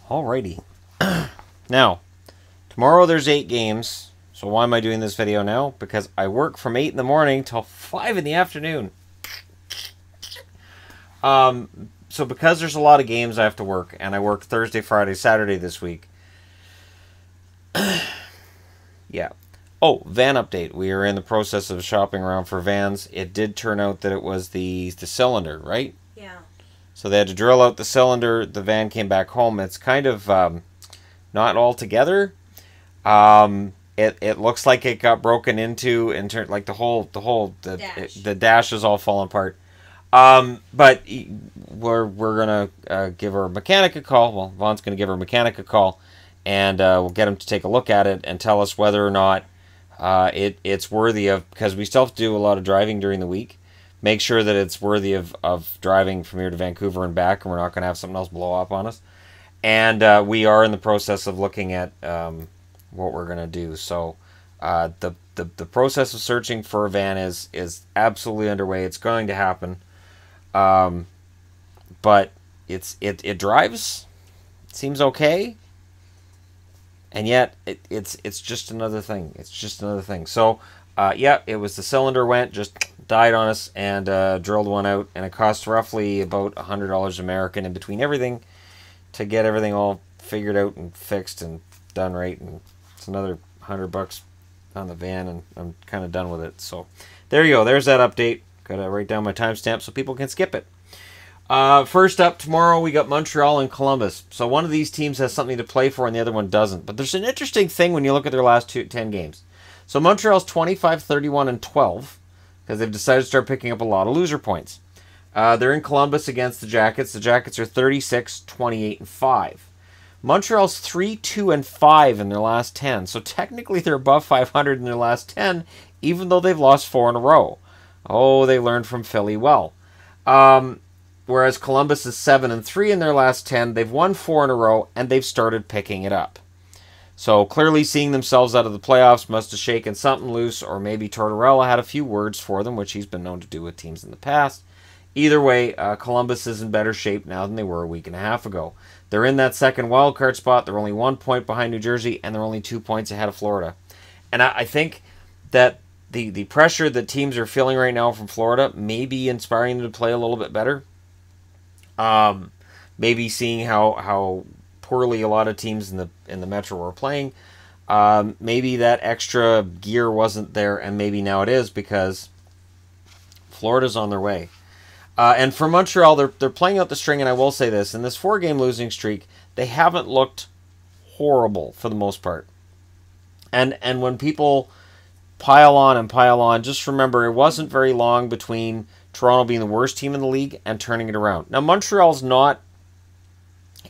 Alrighty. Now, tomorrow there's 8 games. So why am I doing this video now? Because I work from 8 in the morning till 5 in the afternoon. So because there's a lot of games I have to work, and I work Thursday, Friday, Saturday this week. Yeah. Oh, van update. We are in the process of shopping around for vans. It did turn out that it was the cylinder, right? Yeah. So they had to drill out the cylinder. The van came back home. It's kind of not all together. It looks like it got broken into, like the dash is all falling apart. But we're gonna give our mechanic a call. Well, Vaughn's gonna give our mechanic a call, and we'll get him to take a look at it and tell us whether or not it's worthy of, because we still have to do a lot of driving during the week. Make sure that it's worthy of driving from here to Vancouver and back, and we're not going to have something else blow up on us. And we are in the process of looking at what we're going to do. So the process of searching for a van is absolutely underway. It's going to happen. But it drives. It seems okay. And yet it's just another thing. It's just another thing. So yeah, it was the cylinder just died on us, and drilled one out, and it cost roughly about $100 American in between everything to get everything all figured out and fixed and done right. And it's another $100 on the van, and I'm kind of done with it. So there you go. There's that update. Gotta write down my timestamp so people can skip it. First up, tomorrow we got Montreal and Columbus. So one of these teams has something to play for and the other one doesn't. But there's an interesting thing when you look at their last 10 games. So Montreal's 25, 31, and 12, because they've decided to start picking up a lot of loser points. They're in Columbus against the Jackets. The Jackets are 36, 28, and 5. Montreal's 3, 2, and 5 in their last 10. So technically they're above 500 in their last 10, even though they've lost 4 in a row. Oh, they learned from Philly well. Whereas Columbus is 7 and 3 in their last 10. They've won 4 in a row, and they've started picking it up. So clearly seeing themselves out of the playoffs must have shaken something loose, or maybe Tortorella had a few words for them, which he's been known to do with teams in the past. Either way, Columbus is in better shape now than they were a week and a half ago. They're in that second wildcard spot. They're only 1 point behind New Jersey, and they're only 2 points ahead of Florida. And I think that the pressure that teams are feeling right now from Florida may be inspiring them to play a little bit better. Maybe seeing how poorly a lot of teams in the Metro were playing. Maybe that extra gear wasn't there, and maybe now it is, because Florida's on their way. And for Montreal, they're playing out the string, and I will say this, in this 4-game losing streak, they haven't looked horrible for the most part. And when people pile on, just remember it wasn't very long between Toronto being the worst team in the league and turning it around. Now, Montreal's not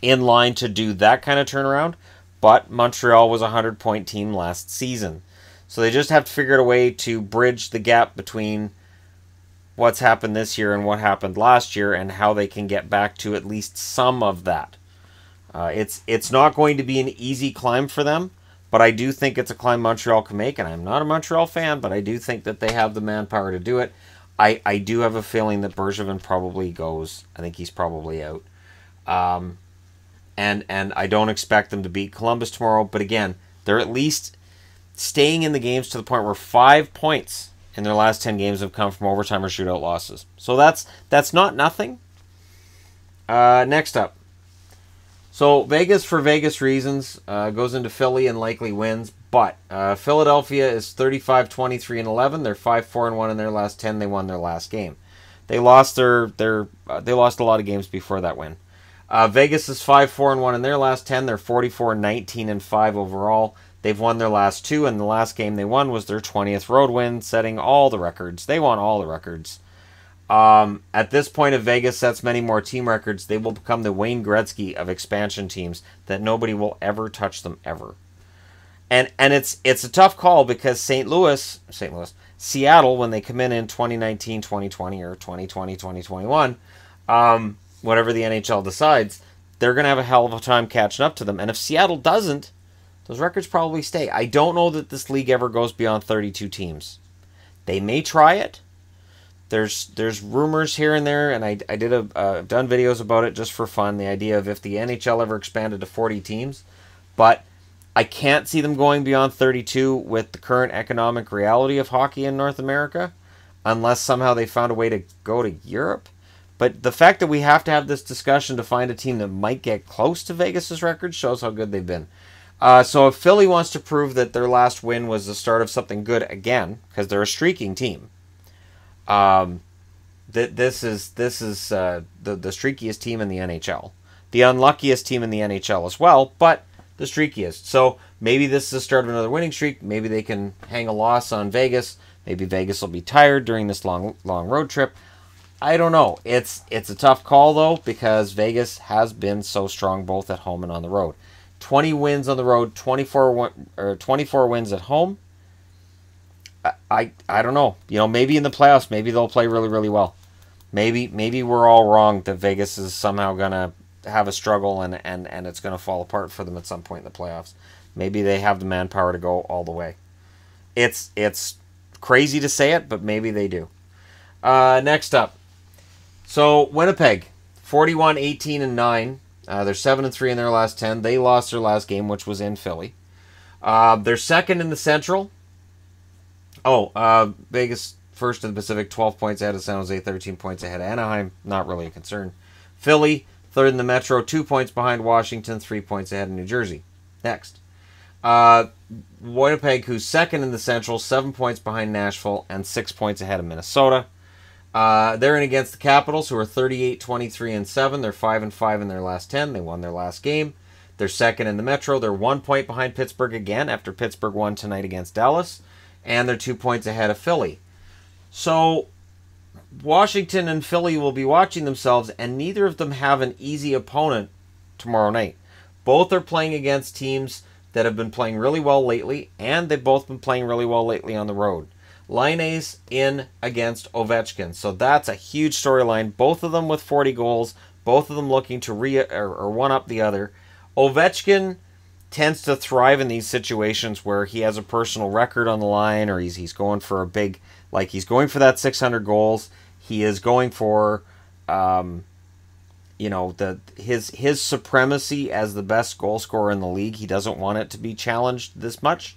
in line to do that kind of turnaround, but Montreal was a 100-point team last season. So they just have to figure out a way to bridge the gap between what's happened this year and what happened last year, and how they can get back to at least some of that. It's not going to be an easy climb for them, but I do think it's a climb Montreal can make, and I'm not a Montreal fan, but I do think that they have the manpower to do it. I do have a feeling that Bergevin probably goes. I think he's probably out. And I don't expect them to beat Columbus tomorrow, but again, they're at least staying in the games to the point where 5 points in their last 10 games have come from overtime or shootout losses. So that's not nothing. Next up. So Vegas, for Vegas reasons, goes into Philly and likely wins. But Philadelphia is 35, 23, and 11. They're 5, 4, and 1 in their last 10. They won their last game. They lost they lost a lot of games before that win. Vegas is 5, 4, and 1 in their last 10. They're 44, 19, and 5 overall. They've won their last 2, and the last game they won was their 20th road win, setting all the records. They won all the records. At this point, if Vegas sets many more team records, they will become the Wayne Gretzky of expansion teams, that nobody will ever touch them ever. And it's a tough call, because Seattle, when they come in 2019, 2020, or 2020, 2021, whatever the NHL decides, they're going to have a hell of a time catching up to them. And if Seattle doesn't, those records probably stay. I don't know that this league ever goes beyond 32 teams. They may try it, there's rumors here and there, and I've done videos about it just for fun. The idea of if the NHL ever expanded to 40 teams, but I can't see them going beyond 32 with the current economic reality of hockey in North America, unless somehow they found a way to go to Europe. But the fact that we have to have this discussion to find a team that might get close to Vegas's record shows how good they've been. So if Philly wants to prove that their last win was the start of something good again, because they're a streaking team, this is the streakiest team in the NHL, the unluckiest team in the NHL as well, but the streakiest. So maybe this is the start of another winning streak. Maybe they can hang a loss on Vegas. Maybe Vegas will be tired during this long road trip. I don't know. It's a tough call though, because Vegas has been so strong both at home and on the road. 20 wins on the road, 24 wins at home. I don't know. Maybe in the playoffs, maybe they'll play really, really well. Maybe we're all wrong that Vegas is somehow gonna have a struggle and it's gonna fall apart for them at some point in the playoffs. Maybe they have the manpower to go all the way. It's crazy to say it, but maybe they do. Next up, so Winnipeg, 41-18-9. They're 7-3 in their last 10. They lost their last game, which was in Philly. They're second in the Central. Vegas first in the Pacific, 12 points ahead of San Jose, 13 points ahead of Anaheim. Not really a concern. Philly, third in the Metro, 2 points behind Washington, 3 points ahead of New Jersey. Next. Winnipeg, who's second in the Central, 7 points behind Nashville, and 6 points ahead of Minnesota. They're in against the Capitals, who are 38-23-7. They're 5-5 in their last 10. They won their last game. They're second in the Metro. They're 1 point behind Pittsburgh again after Pittsburgh won tonight against Dallas. And they're 2 points ahead of Philly. So Washington and Philly will be watching themselves, and neither of them have an easy opponent tomorrow night. Both are playing against teams that have been playing really well lately, and they've both been playing really well lately on the road. Laine's in against Ovechkin, so that's a huge storyline. Both of them with 40 goals, both of them looking to one-up the other. Ovechkin tends to thrive in these situations where he has a personal record on the line, or he's going for a big, like he's going for that 600 goals. He is going for, his supremacy as the best goal scorer in the league. He doesn't want it to be challenged this much,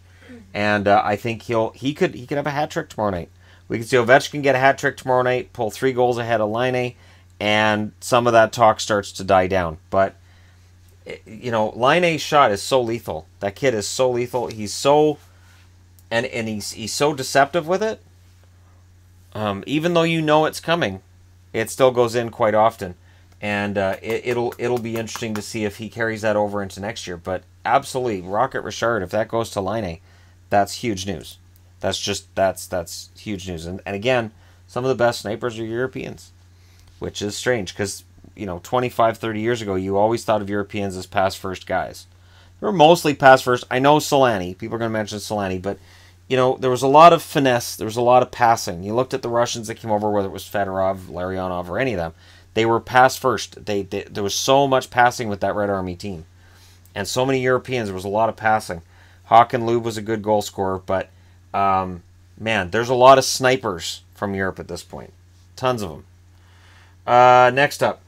and I think he could have a hat trick tomorrow night. We can see Ovechkin get a hat trick tomorrow night, pull 3 goals ahead of Laine, and some of that talk starts to die down. But Laine's shot is so lethal. That kid is so lethal. He's so he's so deceptive with it. Even though it's coming, it still goes in quite often, and it'll be interesting to see if he carries that over into next year. But absolutely, Rocket Richard, if that goes to Laine, that's huge news. That's huge news. And again, some of the best snipers are Europeans, which is strange because 25, 30 years ago, you always thought of Europeans as pass-first guys. They were mostly pass-first. I know Solani. People are going to mention Solani, but, there was a lot of finesse. There was a lot of passing. You looked at the Russians that came over, whether it was Fedorov, Larionov, or any of them. They were pass-first. There was so much passing with that Red Army team. And so many Europeans, there was a lot of passing. Håkan Lube was a good goal scorer, but, man, there's a lot of snipers from Europe at this point. Tons of them. Next up.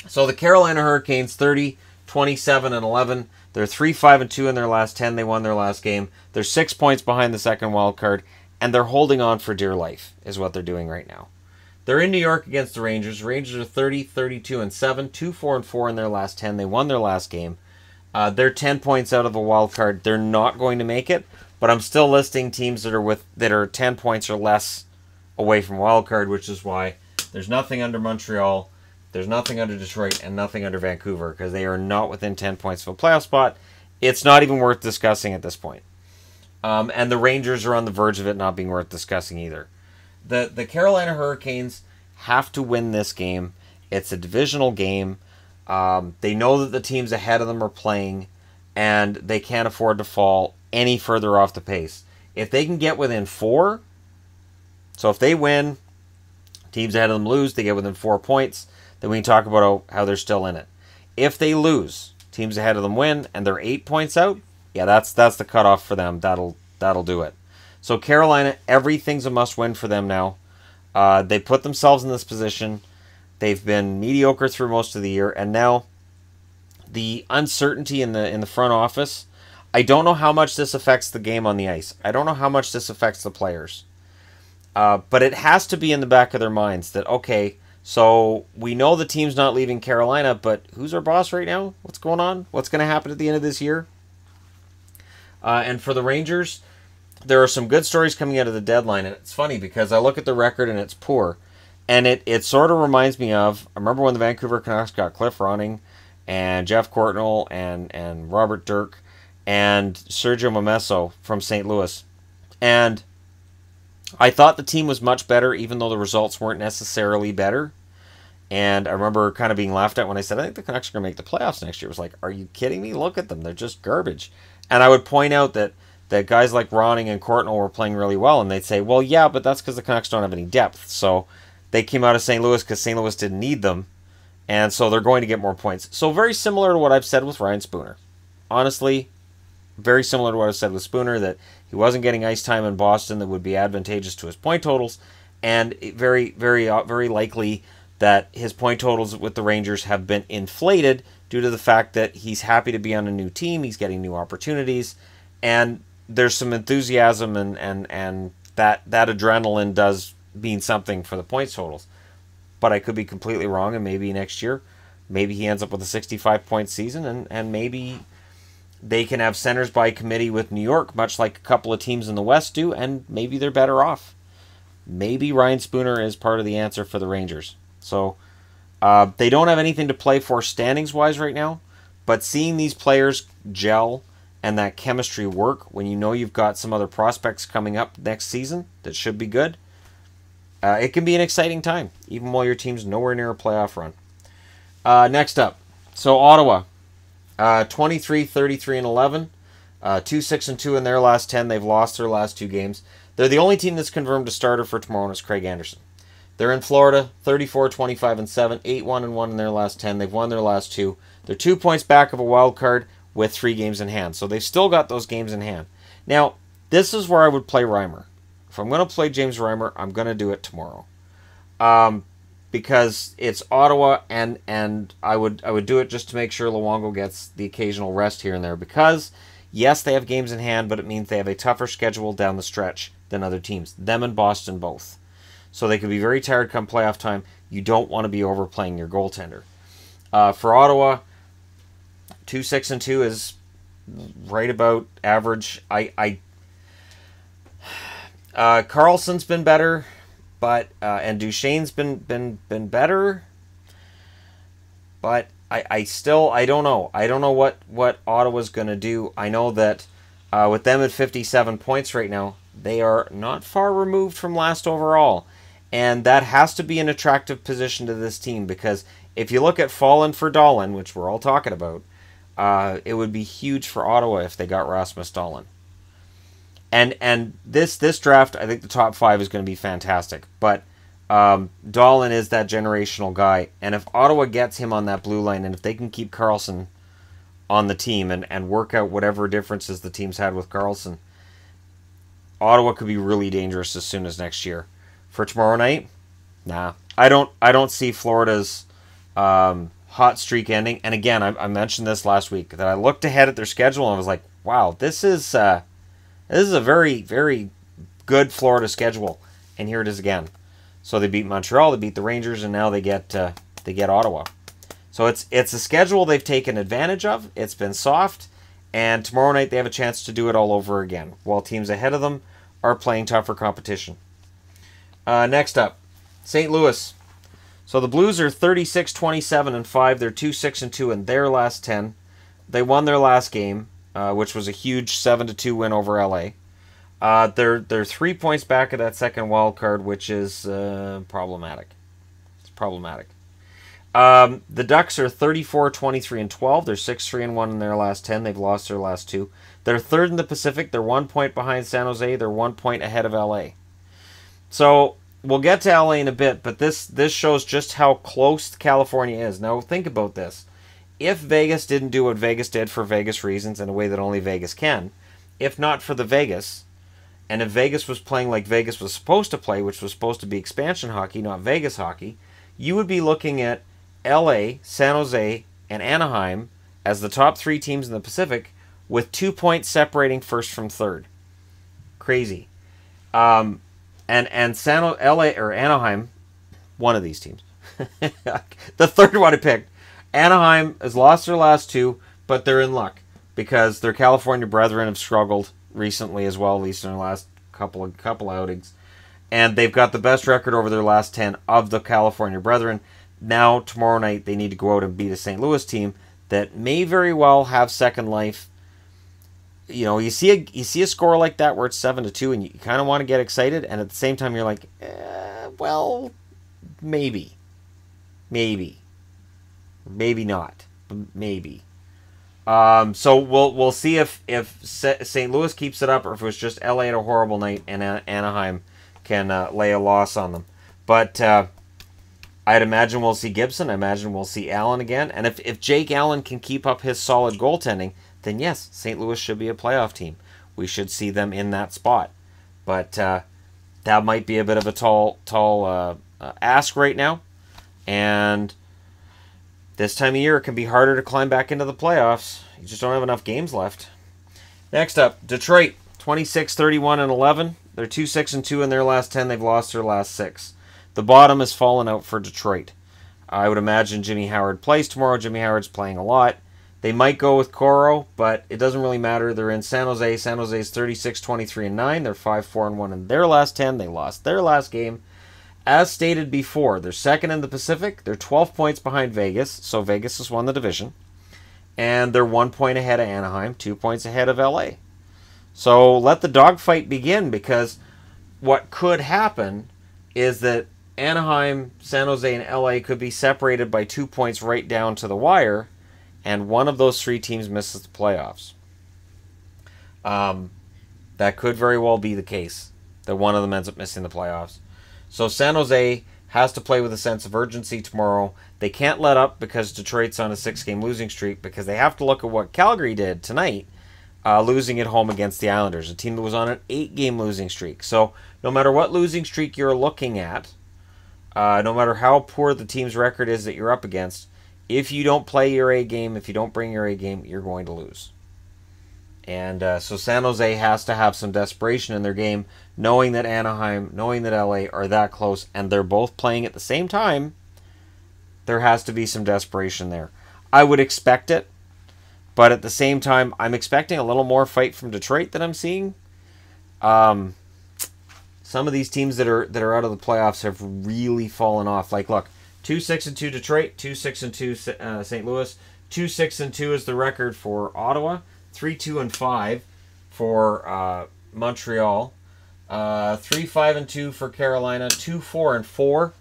So the Carolina Hurricanes, 30-27-11. They're 3-5-2 in their last 10. They won their last game. They're 6 points behind the second wild card, and they're holding on for dear life, is what they're doing right now. They're in New York against the Rangers. The Rangers are 30-32-7, 2-4-4 in their last 10. They won their last game. They're 10 points out of the wild card. They're not going to make it, but I'm still listing teams that are 10 points or less away from wild card, which is why there's nothing under Montreal. There's nothing under Detroit and nothing under Vancouver because they are not within 10 points of a playoff spot. It's not even worth discussing at this point. And the Rangers are on the verge of it not being worth discussing either. The Carolina Hurricanes have to win this game. It's a divisional game. They know that the teams ahead of them are playing, and they can't afford to fall any further off the pace. If they can get within 4, so if they win, teams ahead of them lose, they get within 4 points, then we can talk about how they're still in it. If they lose, teams ahead of them win, and they're 8 points out, yeah, that's the cutoff for them. That'll do it. So Carolina, everything's a must-win for them now. They put themselves in this position. They've been mediocre through most of the year, and now the uncertainty in the front office. I don't know how much this affects the game on the ice. I don't know how much this affects the players. But it has to be in the back of their minds that, okay, so we know the team's not leaving Carolina, but who's our boss right now? What's going on? What's going to happen at the end of this year? And for the Rangers, there are some good stories coming out of the deadline. And it's funny because I look at the record and it's poor. And it sort of reminds me of, I remember when the Vancouver Canucks got Cliff Ronning and Jeff Courtnall and Robert Dirk and Sergio Momesso from St. Louis. And I thought the team was much better, even though the results weren't necessarily better. And I remember kind of being laughed at when I said, I think the Canucks are going to make the playoffs next year. It was like, are you kidding me? Look at them. They're just garbage. And I would point out that guys like Ronning and Courtnall were playing really well. And they'd say, well, yeah, but that's because the Canucks don't have any depth. So they came out of St. Louis because St. Louis didn't need them. And so they're going to get more points. So very similar to what I've said with Ryan Spooner. Honestly, very similar to what I've said with Spooner, that he wasn't getting ice time in Boston that would be advantageous to his point totals. And very, very, very likely that his point totals with the Rangers have been inflated due to the fact that he's happy to be on a new team, he's getting new opportunities, and there's some enthusiasm and that adrenaline does mean something for the points totals. But I could be completely wrong, and maybe next year, maybe he ends up with a 65-point season, and maybe they can have centers by committee with New York, much like a couple of teams in the West do, and maybe they're better off. Maybe Ryan Spooner is part of the answer for the Rangers. So they don't have anything to play for standings-wise right now, but seeing these players gel and that chemistry work when you know you've got some other prospects coming up next season that should be good, it can be an exciting time, even while your team's nowhere near a playoff run. Next up, so Ottawa, 23, 33, and 11, 2-6-2 in their last 10. They've lost their last 2 games. They're the only team that's confirmed a starter for tomorrow, and it's Craig Anderson. They're in Florida, 34, 25, and 7, 8-1-1 in their last 10. They've won their last 2. They're 2 points back of a wild card with 3 games in hand. So they've still got those games in hand. Now, this is where I would play Reimer. If I'm going to play James Reimer, I'm going to do it tomorrow. Because it's Ottawa, and I would do it just to make sure Luongo gets the occasional rest here and there. Because, yes, they have games in hand, but it means they have a tougher schedule down the stretch than other teams. Them and Boston both. So they could be very tired come playoff time. You don't want to be overplaying your goaltender. For Ottawa, 2-6-2 is right about average. Carlson's been better, but and Duchesne's been better. But I don't know. I don't know what Ottawa's going to do. I know that with them at 57 points right now, they are not far removed from last overall. And that has to be an attractive position to this team, because if you look at Fallen for Dahlin, which we're all talking about, it would be huge for Ottawa if they got Rasmus Dahlin. And this draft, I think the top 5 is going to be fantastic. But Dahlin is that generational guy. And if Ottawa gets him on that blue line, and if they can keep Karlsson on the team and work out whatever differences the team's had with Karlsson, Ottawa could be really dangerous as soon as next year. For tomorrow night, nah. I don't see Florida's hot streak ending. And again, I mentioned this last week, that I looked ahead at their schedule and I was like, wow, this is a very, very good Florida schedule. And here it is again. So they beat Montreal, they beat the Rangers, and now they get Ottawa. So it's a schedule they've taken advantage of. It's been soft, and tomorrow night they have a chance to do it all over again, while teams ahead of them are playing tougher competition. Next up, St. Louis. So the Blues are 36, 27, and 5. They're 2-6-2 in their last 10. They won their last game, which was a huge 7-2 win over LA. They're 3 points back of that second wild card, which is problematic. It's problematic. The Ducks are 34, 23, and 12. They're 6-3-1 in their last 10. They've lost their last 2. They're third in the Pacific. They're 1 point behind San Jose. They're 1 point ahead of LA. So we'll get to LA in a bit, but this shows just how close California is. Now think about this. If Vegas didn't do what Vegas did for Vegas reasons in a way that only Vegas can, if not for the Vegas, And if Vegas was playing like Vegas was supposed to play, which was supposed to be expansion hockey, not Vegas hockey, you would be looking at LA, San Jose, and Anaheim as the top 3 teams in the Pacific, with 2 points separating first from third. Crazy. And LA or Anaheim, one of these teams. The third one I picked. Anaheim has lost their last 2, but they're in luck because their California brethren have struggled recently as well, at least in their last couple outings. And they've got the best record over their last 10 of the California brethren. Now, tomorrow night, they need to go out and beat a St. Louis team that may very well have second life. You know, you see a score like that where it's 7-2, and you kind of want to get excited, and at the same time, you're like, well, maybe not, maybe. So we'll see if St. Louis keeps it up, or if it was just LA at a horrible night and Anaheim can lay a loss on them. But I'd imagine we'll see Gibson. I imagine we'll see Allen again. And if Jake Allen can keep up his solid goaltending, then yes, St. Louis should be a playoff team. We should see them in that spot. But that might be a bit of a tall ask right now. And this time of year, it can be harder to climb back into the playoffs. You just don't have enough games left. Next up, Detroit, 26-31-11. They're 2-6-2 in their last 10. They've lost their last 6. The bottom has fallen out for Detroit. I would imagine Jimmy Howard plays tomorrow. Jimmy Howard's playing a lot. They might go with Coro, but it doesn't really matter. They're in San Jose. San Jose's 36-23-9. They're 5-4-1 in their last 10. They lost their last game. As stated before, they're second in the Pacific. They're 12 points behind Vegas, so Vegas has won the division. And they're 1 point ahead of Anaheim, 2 points ahead of LA. So let the dogfight begin, because what could happen is that Anaheim, San Jose, and LA could be separated by 2 points right down to the wire, and one of those 3 teams misses the playoffs. That could very well be the case, that one of them ends up missing the playoffs. So San Jose has to play with a sense of urgency tomorrow. They can't let up because Detroit's on a 6-game losing streak, because they have to look at what Calgary did tonight, losing at home against the Islanders, a team that was on an 8-game losing streak. So no matter what losing streak you're looking at, no matter how poor the team's record is that you're up against, if you don't play your A game, if you don't bring your A game, you're going to lose. And so San Jose has to have some desperation in their game, knowing that Anaheim, knowing that LA are that close, and they're both playing at the same time. There has to be some desperation there. I would expect it, but at the same time, I'm expecting a little more fight from Detroit than I'm seeing. Some of these teams that are out of the playoffs have really fallen off. Like, look, 2-6-2 Detroit, 2-6-2 St. Louis, 2-6-2 is the record for Ottawa, 3-2-5 for Montreal, 3-5-2 for Carolina, 2-4-4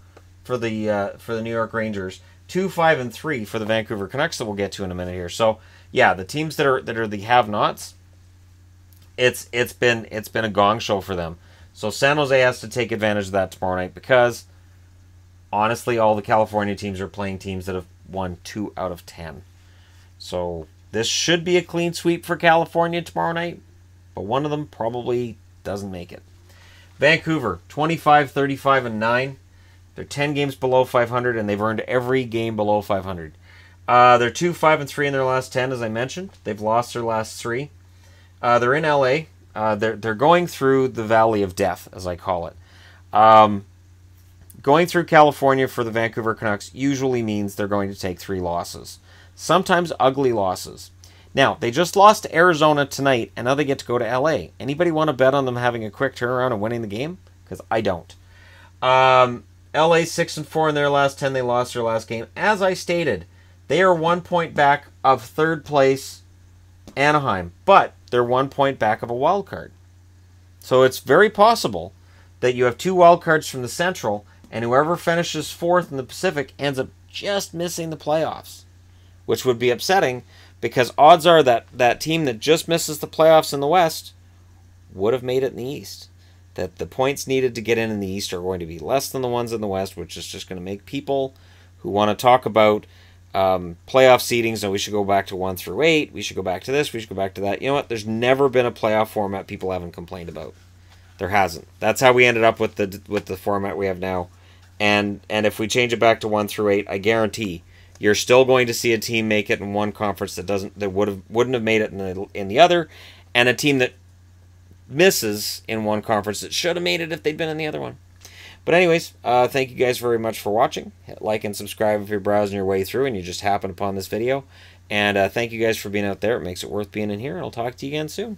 for the New York Rangers, 2-5-3 for the Vancouver Canucks that we'll get to in a minute here. So yeah, the teams that are the have-nots, it's been a gong show for them. So San Jose has to take advantage of that tomorrow night, because honestly, all the California teams are playing teams that have won 2 out of 10. So this should be a clean sweep for California tomorrow night, but one of them probably doesn't make it. Vancouver, 25-35-9. They're 10 games below 500, and they've earned every game below 500. They're 2-5-3 in their last 10, as I mentioned. They've lost their last 3. They're in LA. They're going through the valley of death, as I call it. Going through California for the Vancouver Canucks usually means they're going to take 3 losses. Sometimes ugly losses. Now, they just lost to Arizona tonight, and now they get to go to LA. Anybody want to bet on them having a quick turnaround and winning the game? Because I don't. LA 6-4 in their last 10. They lost their last game. As I stated, they are 1 point back of third place Anaheim, but they're 1 point back of a wild card. So it's very possible that you have 2 wild cards from the Central, and whoever finishes 4th in the Pacific ends up just missing the playoffs, which would be upsetting, because odds are that that team that just misses the playoffs in the West would have made it in the East. That the points needed to get in the East are going to be less than the ones in the West, which is just going to make people who want to talk about playoff seedings, and we should go back to 1 through 8, we should go back to this, we should go back to that. You know what? There's never been a playoff format people haven't complained about. There hasn't. That's how we ended up with the format we have now. And if we change it back to 1 through 8, I guarantee you're still going to see a team make it in one conference that wouldn't have made it in the other, and a team that misses in one conference that should have made it if they'd been in the other one. But anyways, thank you guys very much for watching. Hit like and subscribe if you're browsing your way through and you just happen upon this video. And thank you guys for being out there. It makes it worth being in here, and I'll talk to you again soon.